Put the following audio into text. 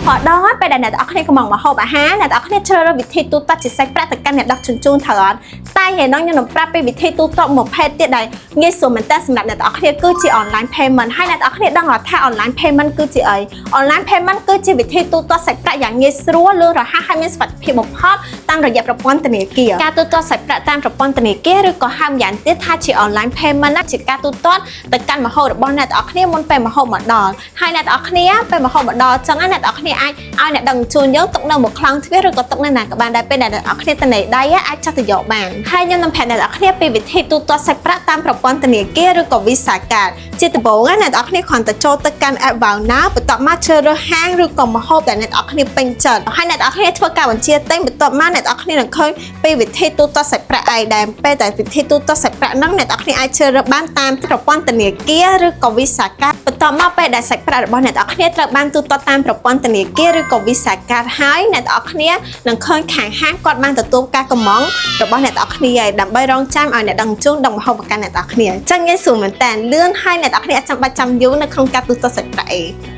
họ đóไปได้អ្នកអរគ្នាកំងមកហូបអាហារអ្នកអរគ្នាជ្រើសរើសវិធីទូទាត់ជាសាច់ប្រាក់ទៅកាន់អ្នកដឹកជញ្ជូនត្រូវអត់តែថ្ងៃនេះខ្ញុំនឹងប្រាប់ពីវិធីទូទាត់មួយផេតទៀតដែលងាយស្រួលមែនតើសម្រាប់អ្នកអរគ្នាគឺជា online payment ហើយអ្នកអរគ្នាដឹងថា online payment គឺជាអី online payment គឺជាវិធីទូទាត់សាច់ប្រាក់យ៉ាងងាយស្រួលលឿនរហ័សហើយមានសុវត្ថិភាពបំផុតតាមរយៈប្រព័ន្ធធនាគារការទូទាត់សាច់ប្រាក់តាមប្រព័ន្ធធនាគារឬក៏ហៅម្យ៉ាងទៀតថាជា online payment ជាការទូទាត់ទៅកាន់ម្ហូបរបស់អ្នកអរគ្នាមុនពេលម្ហូបមកដល់ហើយអ្នកអរគ្នាពេលម្ហូបមកដល់ចឹងអ្នកអរគ្នាអាចឲ្យអ្នកដឹកជញ្ជូនយើងទុកនៅមួយខ្លោងទ្វារឬក៏ទុកនៅណាក៏បានដែរពេលដែលអ្នកនរគ្នាទៅនៃដៃអាចចាស់ទៅយកបានហើយខ្ញុំនឹងប្រាប់អ្នកនរគ្នាពីវិធីទូទាត់សាច់ប្រាក់តាមប្រព័ន្ធធនាគារឬក៏ Visa Card ជាដំបូងអ្នកនរគ្នាគ្រាន់តែចូលទៅកាន់ app Wow Now បន្ទាប់មកជ្រើសរើសហាងឬក៏ម្ហូបដែលអ្នកនរគ្នាពេញចិត្តហើយអ្នកនរគ្នាធ្វើការបញ្ជាទិញបន្ទាប់មកអ្នកនរគ្នានឹងឃើញពីវិធីទូទាត់សាច់ប្រាក់ឯដែលពេលតែវិធីទូទាត់សាច់ប្រាក់ហ្នឹងអ្នកនរគ្នាអាចជ្រើសរើសបានតាមប្រព័ន្ធធនាគារឬក៏ Visa Card បន្ទាប់មកពេលដែលសាច់ប្រាក់របស់អ្នកនរគ្នាត្រូវបានទូទាត់តាមប្រព័ន្ធធនាគារឬក៏ Visa Card ហើយអ្នកនរគ្នានឹងឃើញខាងហាងគាត់បានទទួលការកម្មង់របស់អ្នកនរគ្នាហើយដើម្បីរងចាំឲ្យអ្នកដឹកជញ្ជូនដឹកម្ហូបមកកាន់អ្នកនរគ្នាអញ្ចឹងងាយស្រួលមែនតើលឿនហើយអ្នកនរគ្នាអត់ចាំបាច់ចាំយូរនៅក្នុងការទូទាត់សាច់ប្រាក់ឯង